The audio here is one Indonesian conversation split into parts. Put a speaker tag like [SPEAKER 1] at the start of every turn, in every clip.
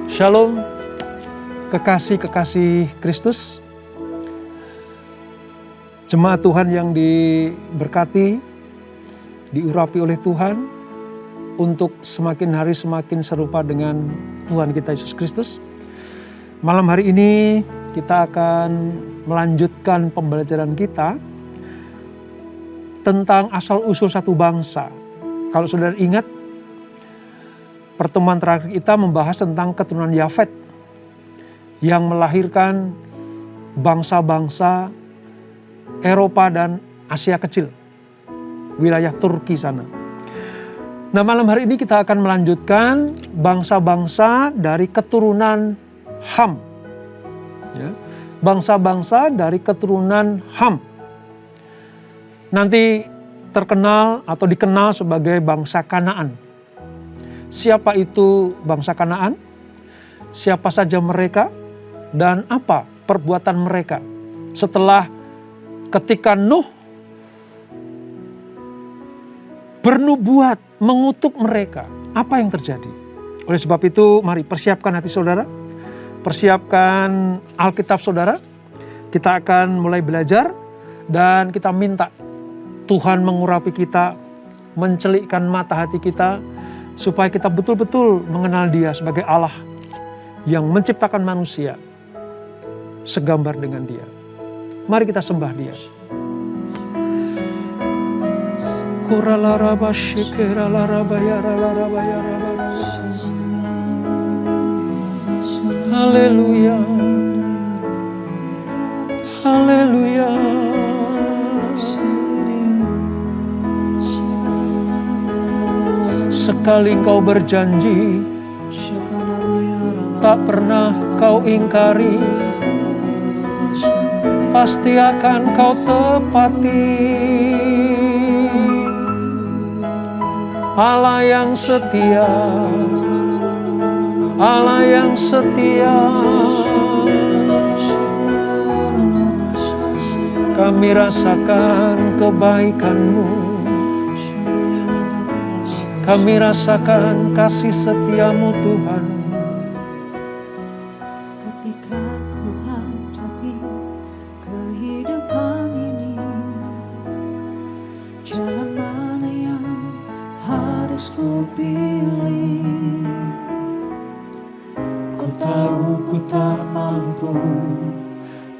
[SPEAKER 1] Shalom, kekasih-kekasih Kristus, jemaat Tuhan yang diberkati, diurapi oleh Tuhan untuk semakin hari semakin serupa dengan Tuhan kita Yesus Kristus. Malam hari ini kita akan melanjutkan pembelajaran kita tentang asal-usul satu bangsa. Kalau saudara ingat, pertemuan terakhir kita membahas tentang keturunan Yafet yang melahirkan bangsa-bangsa Eropa dan Asia Kecil, wilayah Turki sana. Nah, malam hari ini kita akan melanjutkan bangsa-bangsa dari keturunan Ham. Ya, bangsa-bangsa dari keturunan Ham. Nanti terkenal atau dikenal sebagai bangsa Kanaan. Siapa itu bangsa Kanaan? Siapa saja mereka? Dan apa perbuatan mereka? Setelah ketika Nuh bernubuat mengutuk mereka, apa yang terjadi? Oleh sebab itu, mari persiapkan hati saudara, persiapkan Alkitab saudara. Kita akan mulai belajar dan kita minta Tuhan mengurapi kita, mencelikkan mata hati kita, supaya kita betul-betul mengenal Dia sebagai Allah yang menciptakan manusia segambar dengan Dia. Mari kita sembah Dia. Haleluya. Haleluya. Sekali kau berjanji, tak pernah kau ingkari, pasti akan kau tepati. Allah yang setia, Allah yang setia, kami rasakan kebaikan-Mu. Kami rasakan kasih setiamu Tuhan.
[SPEAKER 2] Ketika ku hadapi kehidupan ini, jalan mana yang harus ku pilih? Ku tahu ku tak mampu,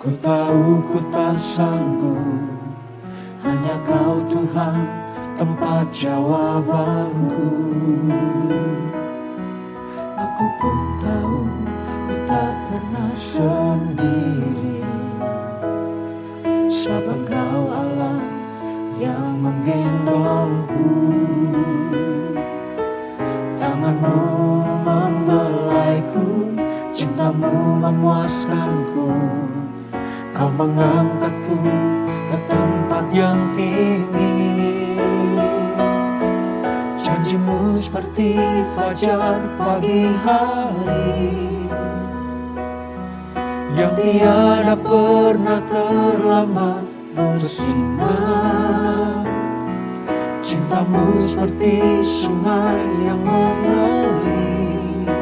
[SPEAKER 2] ku tahu ku tak sanggup. Hanya Kau Tuhan tempat jawabanku. Aku pun tahu ku tak pernah sendiri, sebab Engkau Allah yang menggendongku. Tangan-Mu membelaiku, cinta-Mu memuaskanku. Kau mengangkatku ke tempat yang tinggi. Janji-Mu seperti fajar pagi hari, yang tiada pernah terlambat bersinar. Cinta-Mu seperti sungai yang mengalir,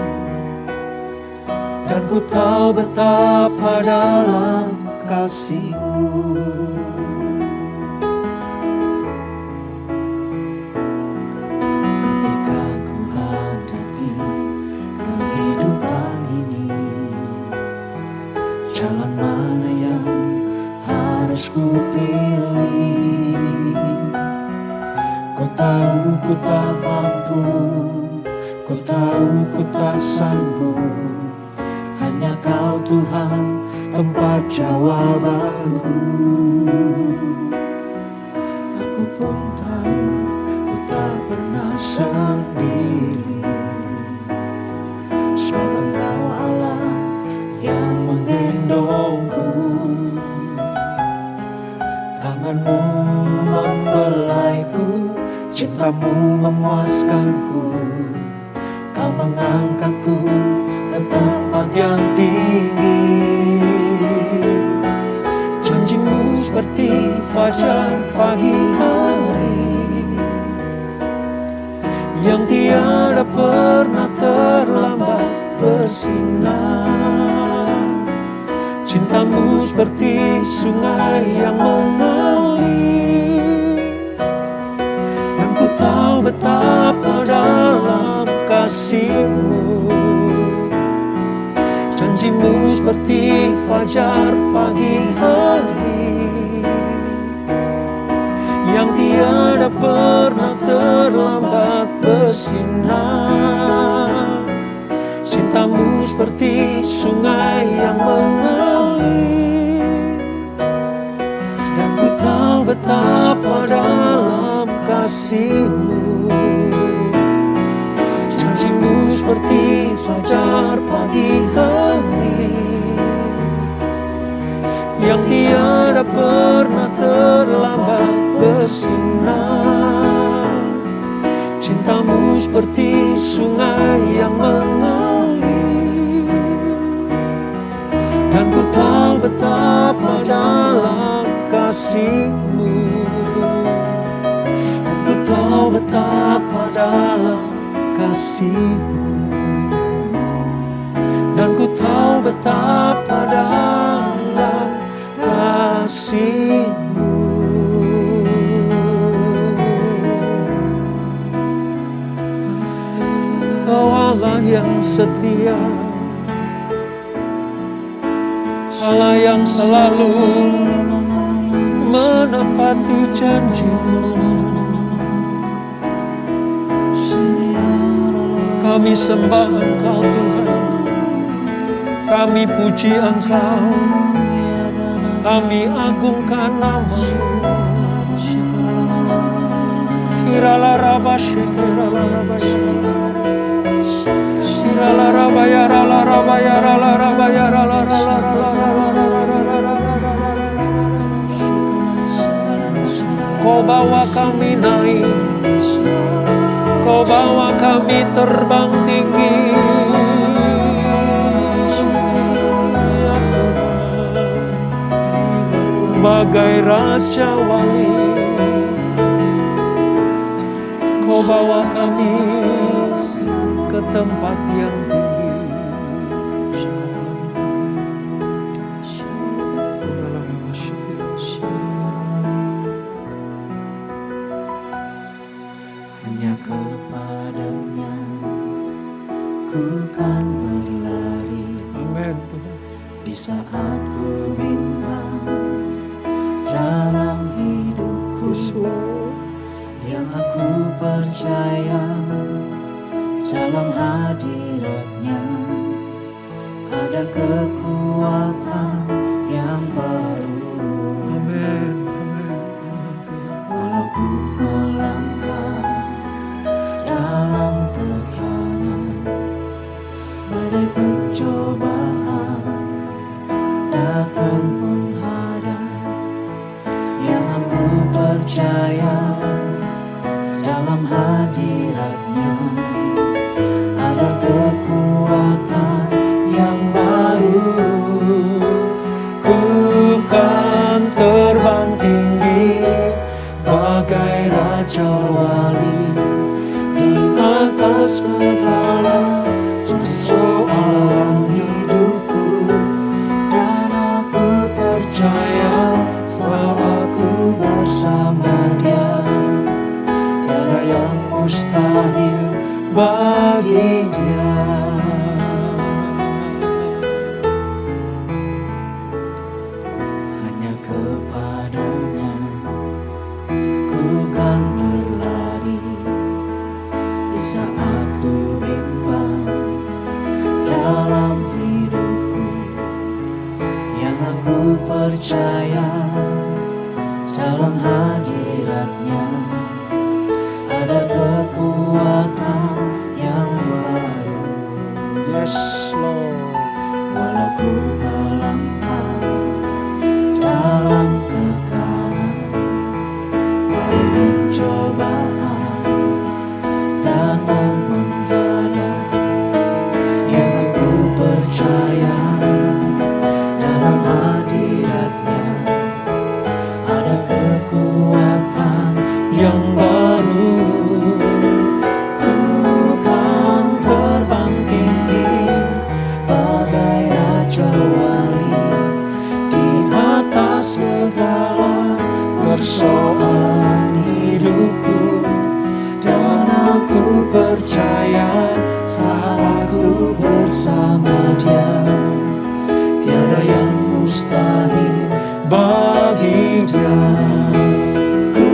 [SPEAKER 2] dan ku tahu betapa dalam kasih-Mu. Jalan mana yang harus ku pilih? Ku tahu ku tak mampu, ku tahu ku tak sanggup. Hanya Kau Tuhan tempat jawabanku. Aku pun tahu ku tak pernah sendiri, sebab Engkau Allah yang menggendongku. Tangan-Mu membelaiku, cinta-Mu memuaskanku. Kau mengangkatku ke tempat yang tinggi. Janji-Mu seperti fajar pagi hari, yang tiada pernah terlambat bersinar. Cintamu seperti sungai yang mengalir, dan ku tahu betapa dalam kasih-Mu. Janji-Mu seperti fajar pagi hari, yang tiada pernah terlambat bersinar. Cintamu seperti sungai yang mengalir, dan ku tahu betapa dalam kasih-Mu. Janji-Mu seperti fajar pagi hari, yang tiada pernah terlambat bersinar. Cintamu seperti sungai yang mengalir, dan ku tahu betapa dalam kasih-Mu. Dan ku tahu betapa dalam kasih-Mu. Dan ku tahu betapa dalam kasih-Mu. Kau Allah yang setia, Allah yang selalu menepati janji-Mu. Kami sembah Engkau Tuhan, kami puji Engkau, kami agungkan nama-Mu. Kau bawa kami naik, Kau bawa kami terbang tinggi. Bagai Raja Wali, Kau bawa kami ke tempat yang tinggi.
[SPEAKER 3] Hanya kepadanya ku kan berlari.
[SPEAKER 1] Amin.
[SPEAKER 3] Di saat ku bimbang dalam hidupku, yang aku percaya dalam hadirat-Nya ada kekuatan yang baru.
[SPEAKER 1] Amin.
[SPEAKER 3] Walau ku melangkah dalam tekanan, badai pencobaan datang menghadap, yang aku percaya dalam hadirat-Nya ada kekuatan yang baru. Ku kan terbang tinggi bagai Raja Wali di atas segala persoalan hidupku, dan aku percaya saat ku bersama Dia tiada yang mustahil bagi Dia. Hanya kepadanya ku kan berlari di saat ku bimbang dalam hidupku, yang aku percaya dalam hadirat-Nya ada kekuatan yang baru.
[SPEAKER 1] Yes, Lord.
[SPEAKER 3] Walau ku melangkah dalam tekanan, badai pencobaan datang menghadap, yang aku percaya dalam hadirat-Nya ada kekuatan yang baru. Ku kan terbang tinggi aku bersama Dia. Tiada yang mustahil bagi Dia. Ku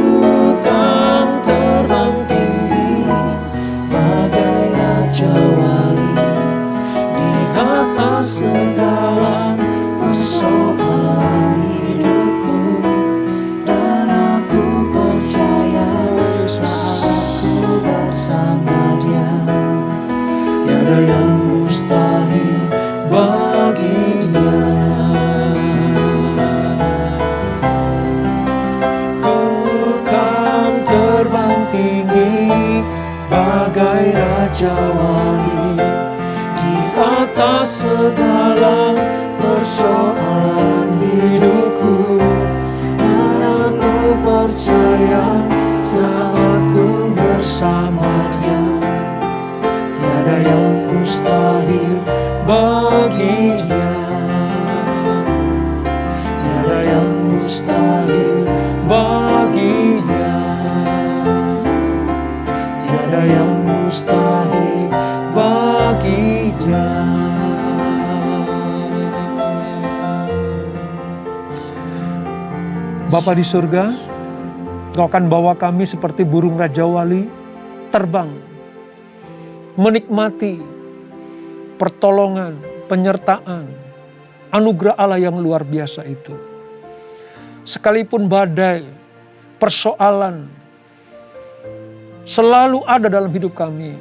[SPEAKER 3] kan terbang tinggi bagai Raja Wali di atas segala persoalan hidupku. Dan aku percaya saat ku bersama Dia, tiada yang mustahil bagi Dia. Ku kan terbang tinggi bagai Raja Wali di atas segala persoalan hidupku. Dan aku percaya saat ku bersama Dia, tiada yang mustahil bagi Dia. Tiada yang mustahil bagi Dia. Tiada yang mustahil bagi Dia.
[SPEAKER 1] Bapa di surga, Engkau akan bawa kami seperti burung Raja Wali terbang, menikmati pertolongan, penyertaan, anugerah Allah yang luar biasa itu. Sekalipun badai, persoalan selalu ada dalam hidup kami,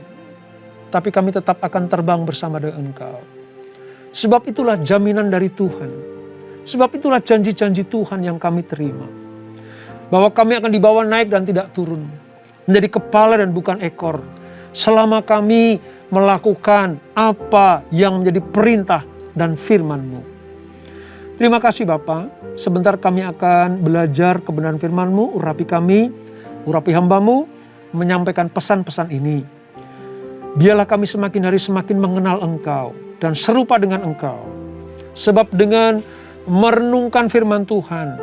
[SPEAKER 1] tapi kami tetap akan terbang bersama dengan Engkau. Sebab itulah jaminan dari Tuhan. Sebab itulah janji-janji Tuhan yang kami terima. Bahwa kami akan dibawa naik dan tidak turun. Menjadi kepala dan bukan ekor. Selama kami melakukan apa yang menjadi perintah dan firman-Mu. Terima kasih Bapa. Sebentar kami akan belajar kebenaran firman-Mu. Urapi kami, urapi hamba-Mu. Menyampaikan pesan-pesan ini. Biarlah kami semakin hari semakin mengenal Engkau. Dan serupa dengan Engkau. Sebab dengan merenungkan firman Tuhan,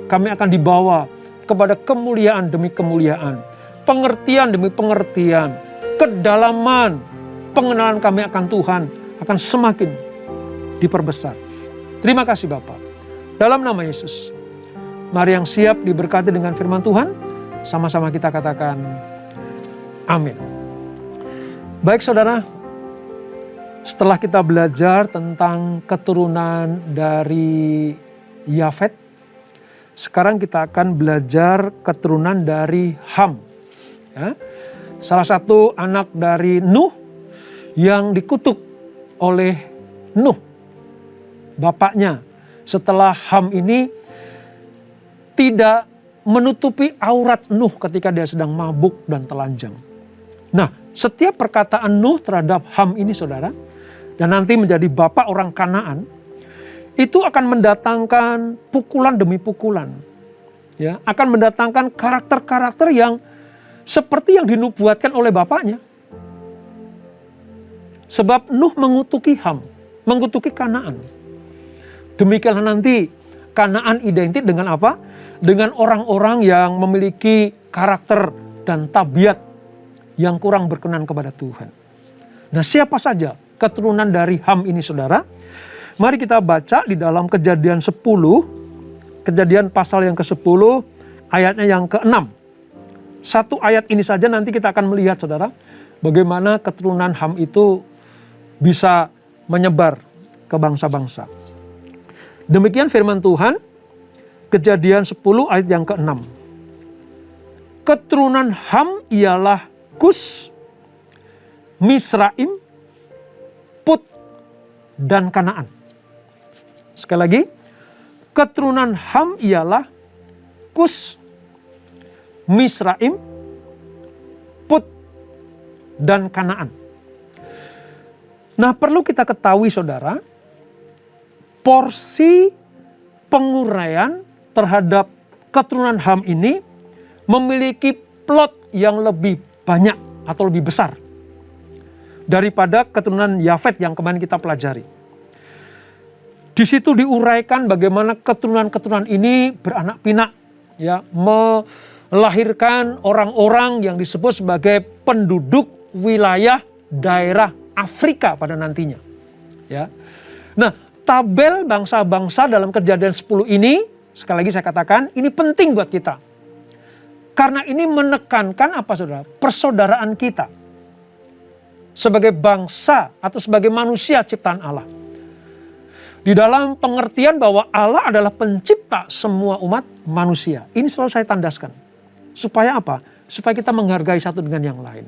[SPEAKER 1] kami akan dibawa kepada kemuliaan demi kemuliaan, pengertian demi pengertian, kedalaman pengenalan kami akan Tuhan akan semakin diperbesar. Terima kasih Bapa. Dalam nama Yesus, mari yang siap diberkati dengan firman Tuhan, sama-sama kita katakan amin. Baik saudara, setelah kita belajar tentang keturunan dari Yafet, sekarang kita akan belajar keturunan dari Ham. Ya. Salah satu anak dari Nuh yang dikutuk oleh Nuh, bapaknya. Setelah Ham ini tidak menutupi aurat Nuh ketika dia sedang mabuk dan telanjang. Nah, setiap perkataan Nuh terhadap Ham ini saudara, dan nanti menjadi bapak orang Kanaan, itu akan mendatangkan pukulan demi pukulan. Ya, akan mendatangkan karakter-karakter yang seperti yang dinubuatkan oleh bapaknya. Sebab Nuh mengutuki Ham, mengutuki Kanaan. Demikianlah nanti Kanaan identik dengan apa? Dengan orang-orang yang memiliki karakter dan tabiat yang kurang berkenan kepada Tuhan. Nah, siapa saja keturunan dari Ham ini saudara? Mari kita baca di dalam Kejadian 10, Kejadian pasal yang ke-10, ayatnya yang ke-6. Satu ayat ini saja nanti kita akan melihat saudara, bagaimana keturunan Ham itu bisa menyebar ke bangsa-bangsa. Demikian firman Tuhan, Kejadian 10 ayat yang ke-6. Keturunan Ham ialah Kus, Misraim, Put, dan Kanaan. Sekali lagi, keturunan Ham ialah Kus, Misraim, Put, dan Kanaan. Nah, perlu kita ketahui saudara, porsi penguraian terhadap keturunan Ham ini memiliki plot yang lebih banyak atau lebih besar daripada keturunan Yafet yang kemarin kita pelajari. Di situ diuraikan bagaimana keturunan-keturunan ini beranak pinak, ya, melahirkan orang-orang yang disebut sebagai penduduk wilayah daerah Afrika pada nantinya. Ya. Nah, tabel bangsa-bangsa dalam Kejadian 10 ini, sekali lagi saya katakan, ini penting buat kita. Karena ini menekankan apa saudara? Persaudaraan kita. Sebagai bangsa atau sebagai manusia ciptaan Allah. Di dalam pengertian bahwa Allah adalah pencipta semua umat manusia. Ini selalu saya tandaskan. Supaya apa? Supaya kita menghargai satu dengan yang lain.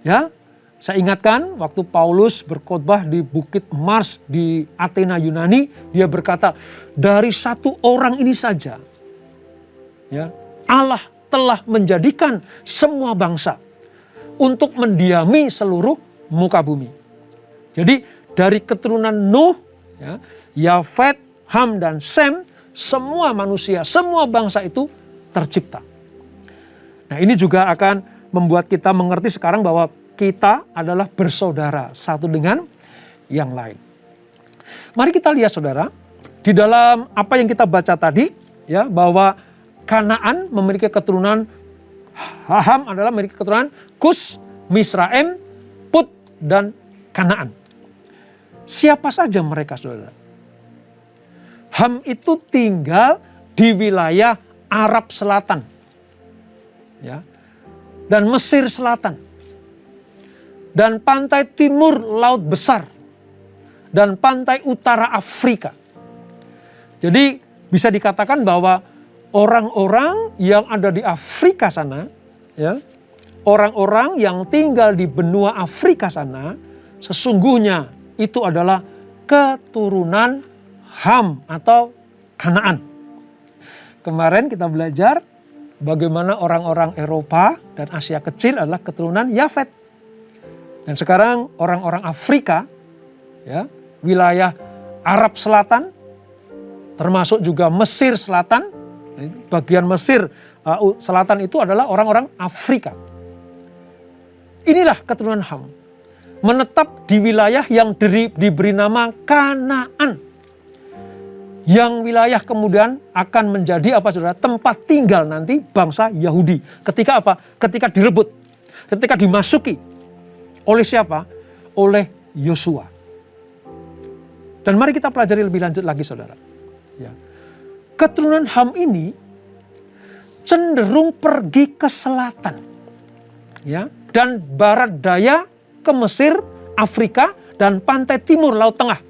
[SPEAKER 1] Ya, saya ingatkan waktu Paulus berkhotbah di Bukit Mars di Athena Yunani, dia berkata, dari satu orang ini saja, ya, Allah telah menjadikan semua bangsa untuk mendiami seluruh muka bumi. Jadi dari keturunan Nuh, ya, Yafet, Ham dan Sem, semua manusia, semua bangsa itu tercipta. Nah, ini juga akan membuat kita mengerti sekarang bahwa kita adalah bersaudara satu dengan yang lain. Mari kita lihat saudara, di dalam apa yang kita baca tadi, ya, bahwa Kanaan memiliki keturunan, Ham adalah memiliki keturunan Kus, Misraim, Put, dan Kanaan. Siapa saja mereka saudara? Ham itu tinggal di wilayah Arab Selatan, ya, dan Mesir Selatan, dan pantai timur Laut Besar, dan pantai utara Afrika. Jadi bisa dikatakan bahwa orang-orang yang ada di Afrika sana, ya, orang-orang yang tinggal di benua Afrika sana, sesungguhnya itu adalah keturunan Ham atau Kanaan. Kemarin kita belajar bagaimana orang-orang Eropa dan Asia Kecil adalah keturunan Yafet. Dan sekarang orang-orang Afrika, ya, wilayah Arab Selatan, termasuk juga Mesir Selatan, bagian Mesir Selatan itu adalah orang-orang Afrika. Inilah keturunan Ham. Menetap di wilayah yang diberi nama Kanaan. Yang wilayah kemudian akan menjadi apa saudara? Tempat tinggal nanti bangsa Yahudi. Ketika apa? Ketika direbut. Ketika dimasuki. Oleh siapa? Oleh Yosua. Dan mari kita pelajari lebih lanjut lagi saudara. Ya. Keturunan Ham ini cenderung pergi ke selatan. Ya. Dan barat daya ke Mesir, Afrika, dan pantai timur Laut Tengah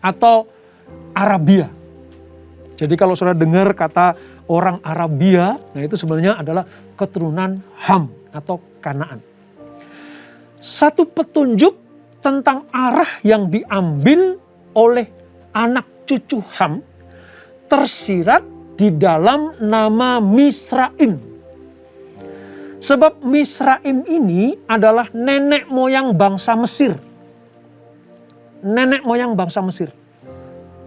[SPEAKER 1] atau Arabia. Jadi kalau saudara dengar kata orang Arabia, nah itu sebenarnya adalah keturunan Ham atau Kanaan. Satu petunjuk tentang arah yang diambil oleh anak cucu Ham tersirat di dalam nama Misraim. Sebab Misraim ini adalah nenek moyang bangsa Mesir. Nenek moyang bangsa Mesir.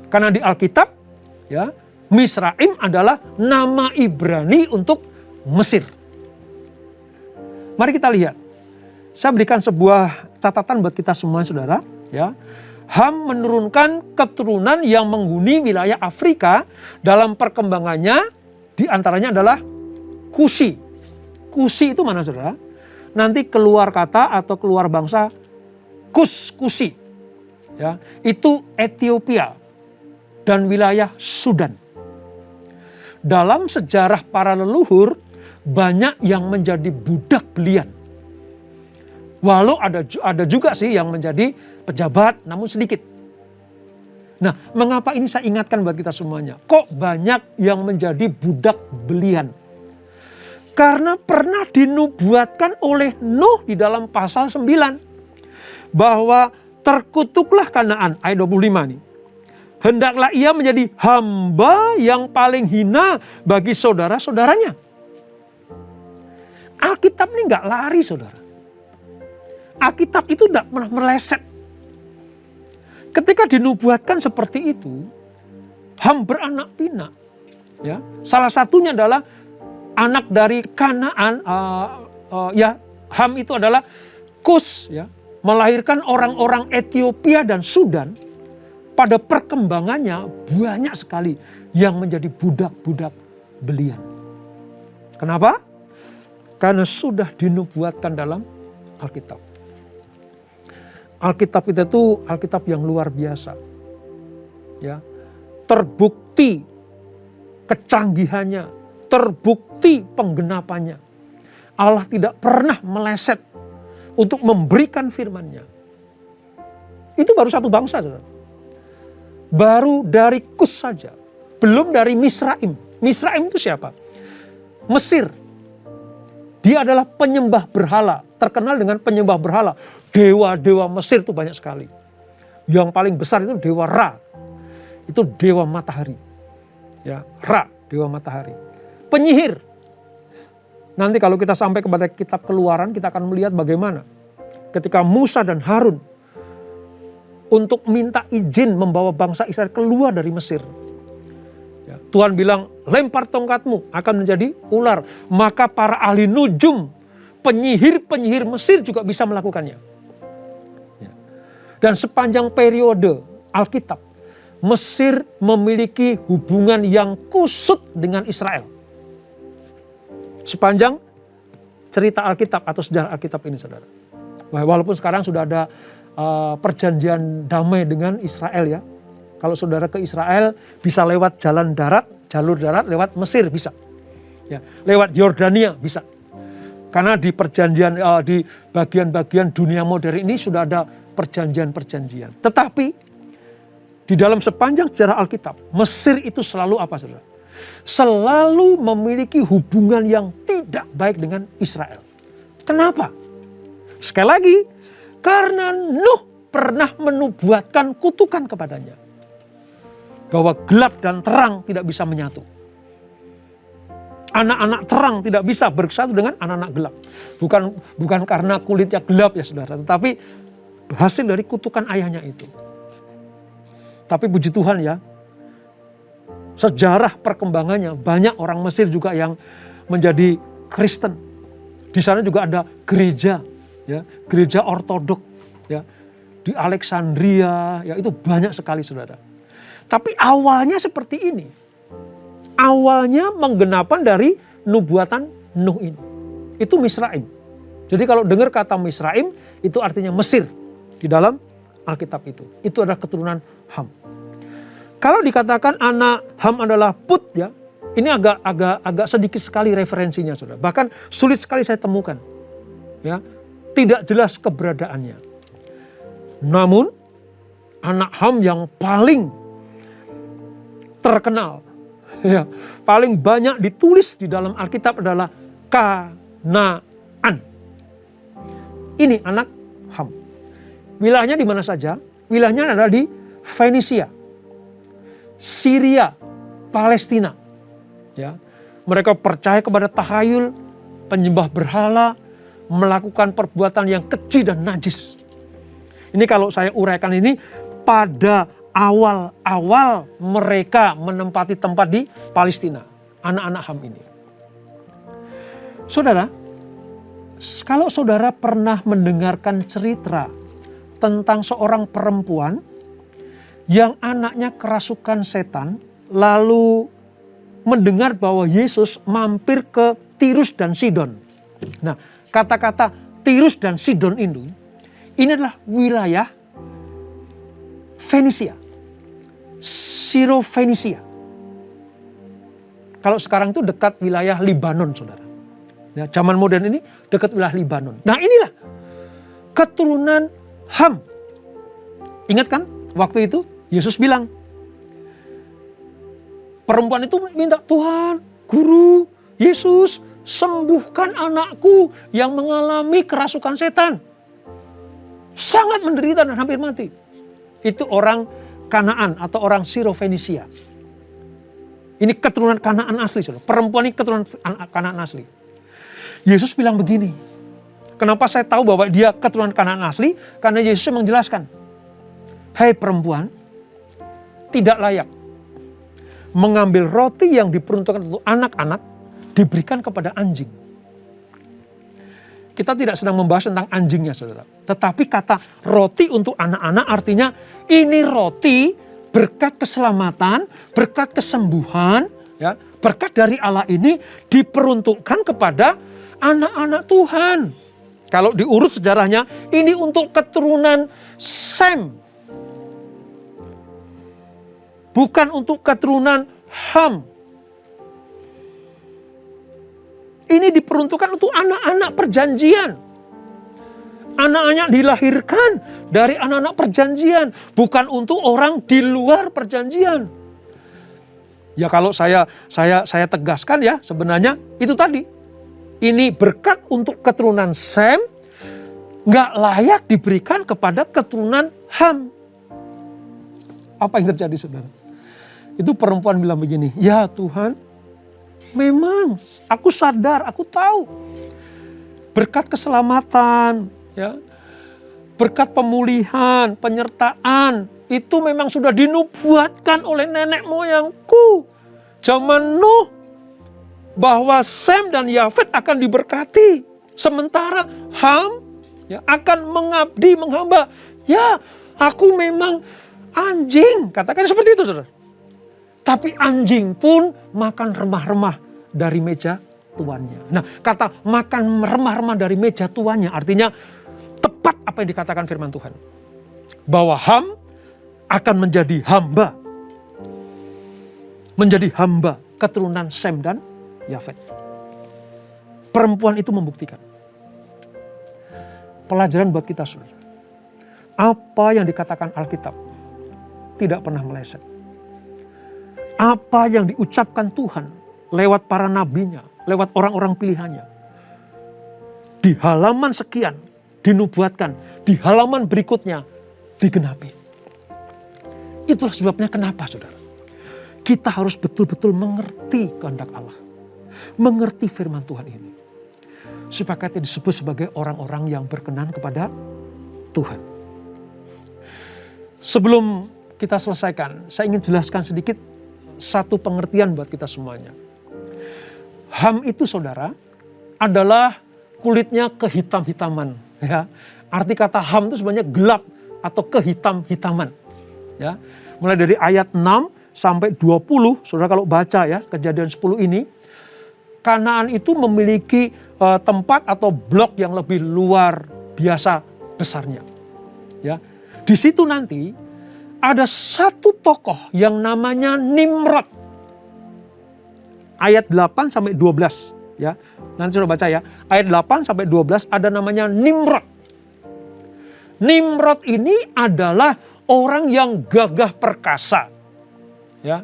[SPEAKER 1] Karena di Alkitab, ya, Misraim adalah nama Ibrani untuk Mesir. Mari kita lihat. Saya berikan sebuah catatan buat kita semua saudara. Ya. Ham menurunkan keturunan yang menghuni wilayah Afrika dalam perkembangannya, diantaranya adalah Kusi. Kusi itu mana saudara? Nanti keluar kata atau keluar bangsa Kusi. Ya, itu Ethiopia dan wilayah Sudan. Dalam sejarah para leluhur banyak yang menjadi budak belian. Walau ada juga sih yang menjadi pejabat namun sedikit. Nah, mengapa ini saya ingatkan buat kita semuanya? Kok banyak yang menjadi budak belian? Karena pernah dinubuatkan oleh Nuh di dalam pasal 9. Bahwa terkutuklah Kanaan, ayat 25 nih. Hendaklah ia menjadi hamba yang paling hina bagi saudara-saudaranya. Alkitab ini gak lari saudara. Alkitab itu tidak pernah meleset. Ketika dinubuatkan seperti itu, Ham beranak pinak. Ya, salah satunya adalah anak dari Kanaan, ya, Ham itu adalah Kus, ya, melahirkan orang-orang Ethiopia dan Sudan. Pada perkembangannya banyak sekali yang menjadi budak-budak belian. Kenapa? Karena sudah dinubuatkan dalam Alkitab. Alkitab kita itu Alkitab yang luar biasa. Ya. Terbukti kecanggihannya, terbukti penggenapannya. Allah tidak pernah meleset untuk memberikan firman-Nya. Itu baru satu bangsa, saudara. Baru dari Kus saja, belum dari Misraim. Misraim itu siapa? Mesir. Dia adalah penyembah berhala, terkenal dengan penyembah berhala. Dewa-dewa Mesir itu banyak sekali. Yang paling besar itu dewa Ra. Itu dewa matahari. Ya, Ra, dewa matahari. Penyihir. Nanti kalau kita sampai kepada kitab Keluaran, kita akan melihat bagaimana ketika Musa dan Harun untuk minta izin membawa bangsa Israel keluar dari Mesir. Ya, Tuhan bilang, lempar tongkatmu akan menjadi ular. Maka para ahli nujum, penyihir-penyihir Mesir juga bisa melakukannya. Ya. Dan sepanjang periode Alkitab, Mesir memiliki hubungan yang kusut dengan Israel. Sepanjang cerita Alkitab atau sejarah Alkitab ini, saudara. Walaupun sekarang sudah ada perjanjian damai dengan Israel ya. Kalau saudara ke Israel bisa lewat jalur darat lewat Mesir bisa. Ya, lewat Yordania bisa. Karena di perjanjian di bagian-bagian dunia modern ini sudah ada perjanjian-perjanjian. Tetapi di dalam sepanjang sejarah Alkitab, Mesir itu selalu apa, saudara? Selalu memiliki hubungan yang tidak baik dengan Israel. Kenapa? Sekali lagi, karena Nuh pernah menubuatkan kutukan kepadanya. Bahwa gelap dan terang tidak bisa menyatu. Anak-anak terang tidak bisa bersatu dengan anak-anak gelap. Bukan karena kulitnya gelap ya saudara, tetapi hasil dari kutukan ayahnya itu. Tapi puji Tuhan ya, sejarah perkembangannya banyak orang Mesir juga yang menjadi Kristen. Di sana juga ada gereja, ya, gereja ortodok, ya, di Alexandria, ya itu banyak sekali saudara. Tapi awalnya seperti ini, awalnya menggenapan dari nubuatan Nuh ini, itu Misraim. Jadi kalau dengar kata Misraim, itu artinya Mesir di dalam Alkitab itu adalah keturunan Ham. Kalau dikatakan anak Ham adalah Put ya, ini agak sedikit sekali referensinya saudara. Bahkan sulit sekali saya temukan. Ya, tidak jelas keberadaannya. Namun anak Ham yang paling terkenal, ya, paling banyak ditulis di dalam Alkitab adalah Kanaan. Ini anak Ham. Wilayahnya di mana saja? Wilayahnya adalah di Fenisia, Syria, Palestina. Ya, mereka percaya kepada tahayul, penyembah berhala, melakukan perbuatan yang keji dan najis. Ini kalau saya uraikan ini pada awal-awal mereka menempati tempat di Palestina, anak-anak Ham ini. Saudara, kalau saudara pernah mendengarkan cerita tentang seorang perempuan yang anaknya kerasukan setan, lalu mendengar bahwa Yesus mampir ke Tirus dan Sidon. Nah, kata-kata Tirus dan Sidon ini adalah wilayah Fenisia, Siro-Fenisia. Kalau sekarang itu dekat wilayah Libanon, saudara. Ya, zaman modern ini dekat wilayah Libanon. Nah inilah keturunan Ham. Ingat kan waktu itu Yesus bilang, perempuan itu minta, Tuhan, Guru, Yesus, sembuhkan anakku yang mengalami kerasukan setan. Sangat menderita dan hampir mati. Itu orang Kanaan atau orang Siro-Fenisia. Ini keturunan Kanaan asli. Saudara. Perempuan ini keturunan Kanaan asli. Yesus bilang begini. Kenapa saya tahu bahwa dia keturunan Kanaan asli? Karena Yesus menjelaskan. Hai perempuan, tidak layak mengambil roti yang diperuntukkan untuk anak-anak diberikan kepada anjing. Kita tidak sedang membahas tentang anjingnya saudara. Tetapi kata roti untuk anak-anak artinya ini roti berkat keselamatan, berkat kesembuhan, ya, berkat dari Allah ini diperuntukkan kepada anak-anak Tuhan. Kalau diurut sejarahnya, ini untuk keturunan Sem. Bukan untuk keturunan Ham. Ini diperuntukkan untuk anak-anak perjanjian. Anak-anak dilahirkan dari anak-anak perjanjian. Bukan untuk orang di luar perjanjian. Ya kalau saya tegaskan ya, sebenarnya itu tadi. Ini berkat untuk keturunan Sem, nggak layak diberikan kepada keturunan Ham. Apa yang terjadi, saudara? Itu perempuan bilang begini, ya Tuhan, memang aku sadar, aku tahu. Berkat keselamatan, ya, berkat pemulihan, penyertaan, itu memang sudah dinubuatkan oleh nenek moyangku. Zaman Nuh, bahwa Sem dan Yafet akan diberkati. Sementara Ham ya, akan mengabdi, menghamba. Ya, aku memang anjing. Katakan seperti itu, saudara. Tapi anjing pun makan remah-remah dari meja tuannya. Nah, kata makan remah-remah dari meja tuannya artinya tepat apa yang dikatakan firman Tuhan. Bahwa Ham akan menjadi hamba. Menjadi hamba keturunan Sem dan Yafet. Perempuan itu membuktikan. Pelajaran buat kita, saudara. Apa yang dikatakan Alkitab tidak pernah meleset. Apa yang diucapkan Tuhan lewat para nabinya, lewat orang-orang pilihannya. Di halaman sekian dinubuatkan, di halaman berikutnya digenapi. Itulah sebabnya kenapa, saudara, kita harus betul-betul mengerti kehendak Allah. Mengerti firman Tuhan ini. Supaya kita disebut sebagai orang-orang yang berkenan kepada Tuhan. Sebelum kita selesaikan, saya ingin jelaskan sedikit satu pengertian buat kita semuanya. Ham itu, saudara, adalah kulitnya kehitam-hitaman. Ya. Arti kata Ham itu sebenarnya gelap atau kehitam-hitaman. Ya. Mulai dari ayat 6 sampai 20, saudara kalau baca ya, Kejadian 10 ini, Kanaan itu memiliki tempat atau blok yang lebih luar biasa besarnya. Ya. Di situ nanti ada satu tokoh yang namanya Nimrod. Ayat 8 sampai 12 ya. Nanti sudah baca ya. Ayat 8 sampai 12 ada namanya Nimrod. Nimrod ini adalah orang yang gagah perkasa. Ya.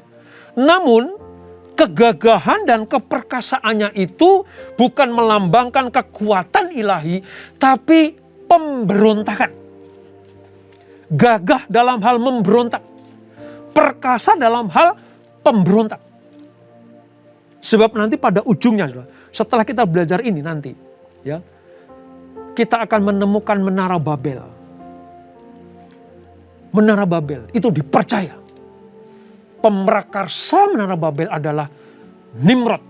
[SPEAKER 1] Namun kegagahan dan keperkasaannya itu bukan melambangkan kekuatan ilahi, tapi pemberontakan. Gagah dalam hal memberontak. Perkasa dalam hal pemberontak. Sebab nanti pada ujungnya, setelah kita belajar ini nanti, ya, kita akan menemukan Menara Babel. Menara Babel itu dipercaya. Pemrakarsa Menara Babel adalah Nimrod.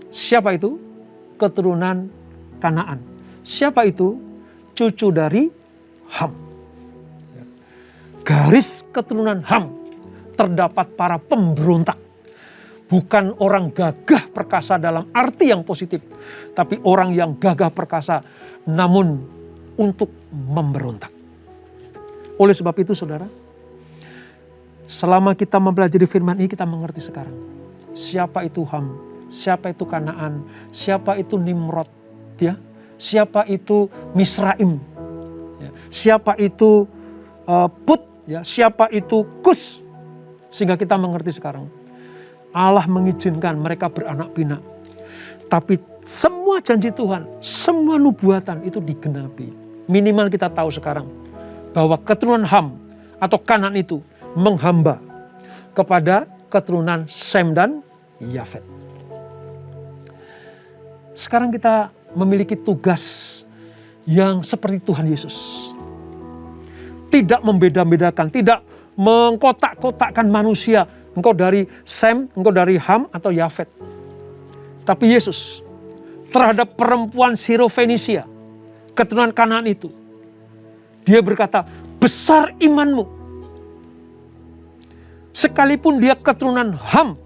[SPEAKER 1] Siapa itu? Keturunan Kanaan. Siapa itu? Cucu dari Ham. Garis keturunan Ham terdapat para pemberontak. Bukan orang gagah perkasa dalam arti yang positif. Tapi orang yang gagah perkasa namun untuk memberontak. Oleh sebab itu, saudara, selama kita mempelajari firman ini, kita mengerti sekarang. Siapa itu Ham, siapa itu Kanaan, siapa itu Nimrod, ya, siapa itu Misraim, ya, siapa itu Put, ya, siapa itu Kus. Sehingga kita mengerti sekarang. Allah mengizinkan mereka beranak pinak. Tapi semua janji Tuhan, semua nubuatan itu digenapi. Minimal kita tahu sekarang bahwa keturunan Ham atau Kanaan itu menghamba kepada keturunan Sem dan Yafet. Sekarang kita memiliki tugas yang seperti Tuhan Yesus. Tidak membeda-bedakan, tidak mengkotak-kotakkan manusia. Engkau dari Sem, engkau dari Ham atau Yafet. Tapi Yesus terhadap perempuan Sirofenisia, keturunan Kanaan itu, dia berkata, besar imanmu. Sekalipun dia keturunan Ham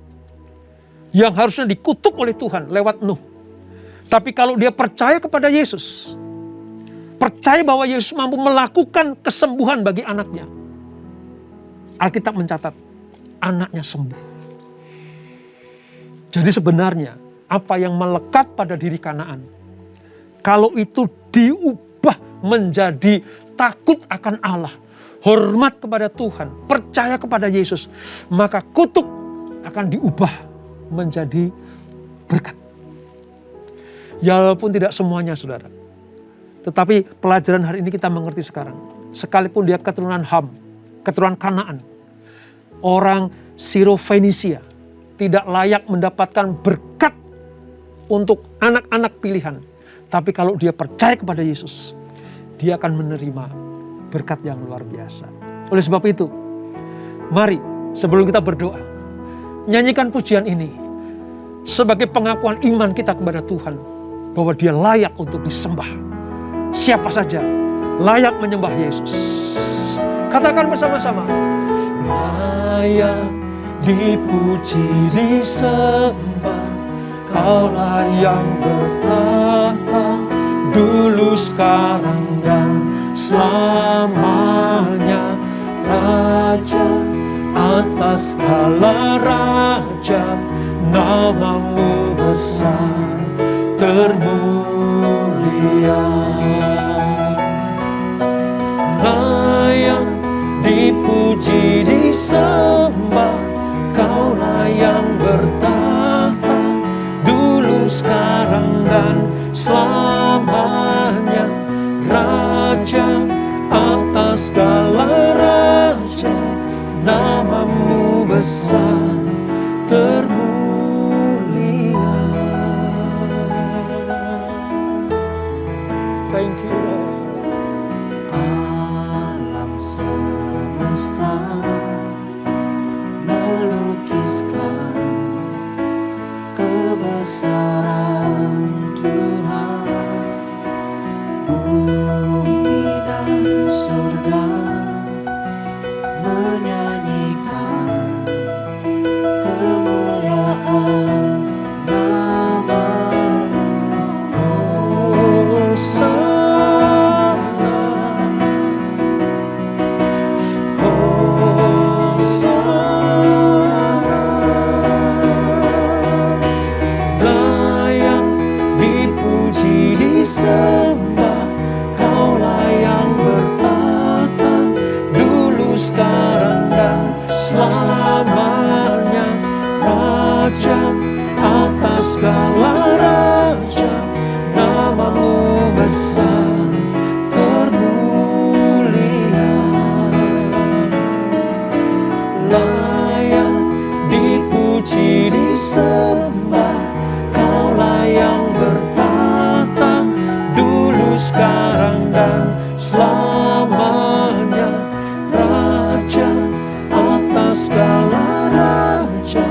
[SPEAKER 1] yang harusnya dikutuk oleh Tuhan lewat Nuh. Tapi kalau dia percaya kepada Yesus, percaya bahwa Yesus mampu melakukan kesembuhan bagi anaknya. Alkitab mencatat, anaknya sembuh. Jadi sebenarnya apa yang melekat pada diri Kanaan, kalau itu diubah menjadi takut akan Allah, hormat kepada Tuhan, percaya kepada Yesus, maka kutuk akan diubah menjadi berkat. Ya walaupun tidak semuanya saudara. Tetapi pelajaran hari ini kita mengerti sekarang. Sekalipun dia keturunan Ham, keturunan Kanaan, orang Siro-Fenisia tidak layak mendapatkan berkat untuk anak-anak pilihan. Tapi kalau dia percaya kepada Yesus, dia akan menerima berkat yang luar biasa. Oleh sebab itu, mari sebelum kita berdoa, nyanyikan pujian ini sebagai pengakuan iman kita kepada Tuhan, bahwa dia layak untuk disembah. Siapa saja layak menyembah Yesus. Katakan bersama-sama.
[SPEAKER 3] Layak dipuji disembah, Kaulah yang bertahta dulu, sekarang, dan selamanya. Raja atas segala raja, namamu besar termulia. Layak dipuji disembah, Kaulah yang bertahta dulu, sekarang, dan selamanya. Raja atas segala raja, namamu besar termulia.
[SPEAKER 1] Thank you Lord.
[SPEAKER 3] Alam semesta melukiskan kebesaran Tuhan. Bumi dan surga menyanyikan kemuliaan namamu. Hosana, Hosana. Layak dipuji disembah, Kaulah yang bertahta dulu, sekarang, dan selamanya. Raja atas segala raja, namamu besar termulia. Layak dipuji disembah, Kaulah yang bertahta dulu, sekarang, dan selamanya. Raja atas segala raja,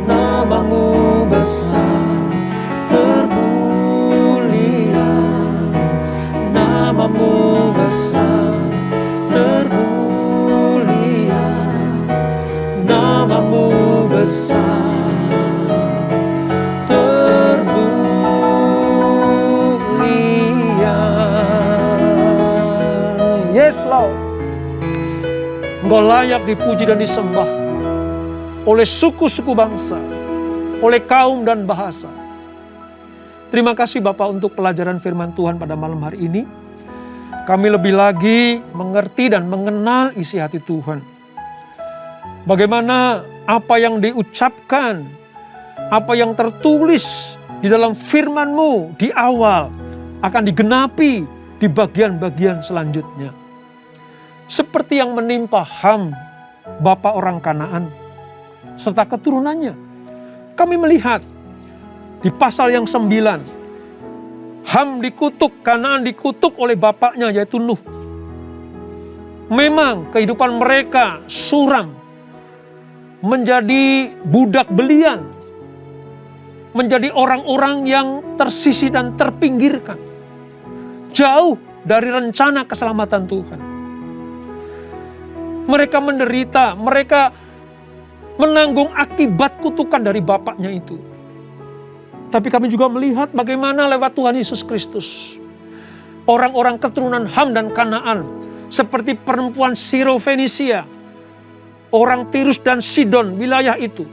[SPEAKER 3] namamu besar termulia. Namamu besar termulia. Namamu besar termulia.
[SPEAKER 1] Yes Lord. Engkau layak dipuji dan disembah oleh suku-suku bangsa, oleh kaum dan bahasa. Terima kasih Bapak untuk pelajaran firman Tuhan pada malam hari ini. Kami lebih lagi mengerti dan mengenal isi hati Tuhan. Bagaimana apa yang diucapkan, apa yang tertulis di dalam firman-Mu di awal akan digenapi di bagian-bagian selanjutnya. Seperti yang menimpa Ham, bapa orang Kanaan, serta keturunannya. Kami melihat di pasal yang 9, Ham dikutuk, Kanaan dikutuk oleh bapaknya yaitu Nuh. Memang kehidupan mereka suram, menjadi budak belian, menjadi orang-orang yang tersisih dan terpinggirkan, jauh dari rencana keselamatan Tuhan. Mereka menderita, mereka menanggung akibat kutukan dari bapaknya itu. Tapi kami juga melihat bagaimana lewat Tuhan Yesus Kristus, orang-orang keturunan Ham dan Kanaan, seperti perempuan Sirofenisia, orang Tirus dan Sidon, wilayah itu.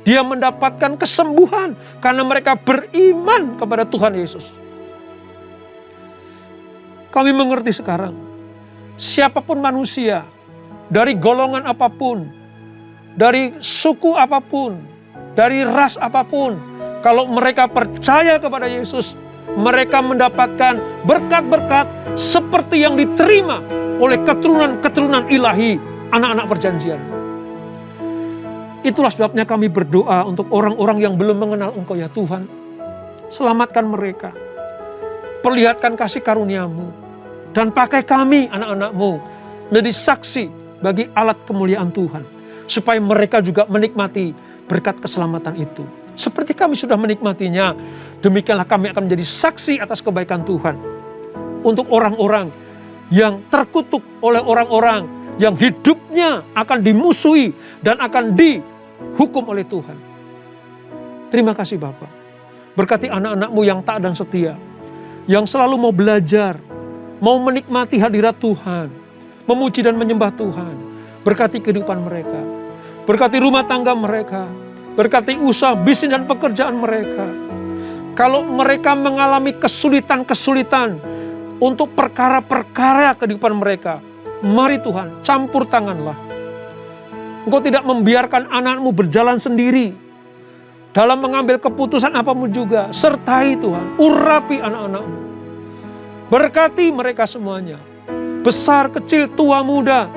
[SPEAKER 1] Dia mendapatkan kesembuhan karena mereka beriman kepada Tuhan Yesus. Kami mengerti sekarang, siapapun manusia, dari golongan apapun, dari suku apapun, dari ras apapun, kalau mereka percaya kepada Yesus, mereka mendapatkan berkat-berkat seperti yang diterima oleh keturunan-keturunan ilahi, anak-anak perjanjian. Itulah sebabnya kami berdoa untuk orang-orang yang belum mengenal Engkau ya Tuhan. Selamatkan mereka. Perlihatkan kasih karunia-Mu. Dan pakai kami anak-anak-Mu menjadi saksi bagi alat kemuliaan Tuhan. Supaya mereka juga menikmati berkat keselamatan itu. Seperti kami sudah menikmatinya, demikianlah kami akan menjadi saksi atas kebaikan Tuhan. Untuk orang-orang yang terkutuk oleh orang-orang yang hidupnya akan dimusuhi dan akan dihukum oleh Tuhan. Terima kasih Bapa. Berkati anak-anak-Mu yang taat dan setia, yang selalu mau belajar, mau menikmati hadirat Tuhan, memuji dan menyembah Tuhan. Berkati kehidupan mereka, berkati rumah tangga mereka, berkati usaha, bisnis dan pekerjaan mereka. Kalau mereka mengalami kesulitan-kesulitan untuk perkara-perkara kehidupan mereka, mari Tuhan campur tanganlah. Engkau tidak membiarkan anak-Mu berjalan sendiri dalam mengambil keputusan apapun juga. Sertai Tuhan, urapi anak-anak-Mu. Berkati mereka semuanya, besar, kecil, tua, muda,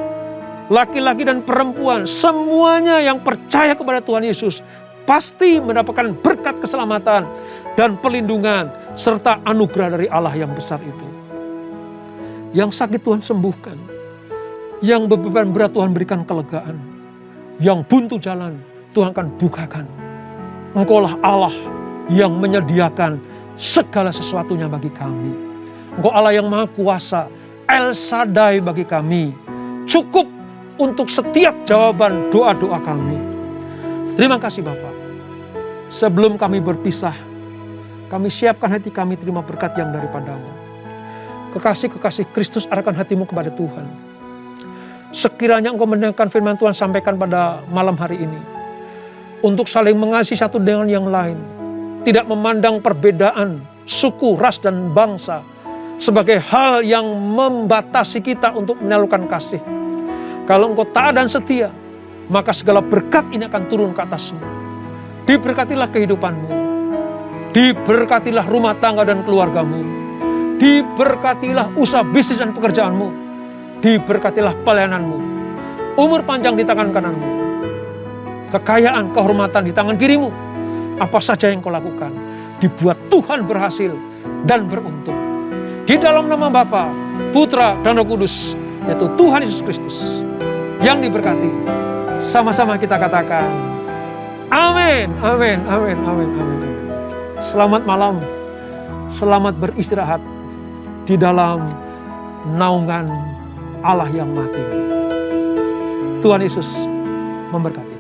[SPEAKER 1] laki-laki dan perempuan, semuanya yang percaya kepada Tuhan Yesus pasti mendapatkan berkat keselamatan dan perlindungan serta anugerah dari Allah yang besar itu. Yang sakit Tuhan sembuhkan, yang beban berat Tuhan berikan kelegaan, yang buntu jalan Tuhan akan bukakan. Engkaulah Allah yang menyediakan segala sesuatunya bagi kami. Engkau Allah yang Maha Kuasa, El Shaddai bagi kami, cukup untuk setiap jawaban doa-doa kami. Terima kasih Bapak. Sebelum kami berpisah, kami siapkan hati kami terima berkat yang daripada-Mu. Kekasih-kekasih Kristus arahkan hatimu kepada Tuhan. Sekiranya engkau mendengarkan firman Tuhan sampaikan pada malam hari ini, untuk saling mengasihi satu dengan yang lain, tidak memandang perbedaan suku, ras, dan bangsa sebagai hal yang membatasi kita untuk menyalurkan kasih. Kalau engkau taat dan setia, maka segala berkat ini akan turun ke atasmu. Diberkatilah kehidupanmu, diberkatilah rumah tangga dan keluargamu, diberkatilah usaha bisnis dan pekerjaanmu, diberkatilah pelayananmu, umur panjang di tangan kananmu, kekayaan, kehormatan di tangan kirimu. Apa saja yang kau lakukan, dibuat Tuhan berhasil dan beruntung. Di dalam nama Bapa, Putra, dan Roh Kudus, yaitu Tuhan Yesus Kristus, yang diberkati. Sama-sama kita katakan, amin, amin, amin, amin, amin. Selamat malam, selamat beristirahat di dalam naungan Allah yang Maha Tinggi. Tuhan Yesus memberkati.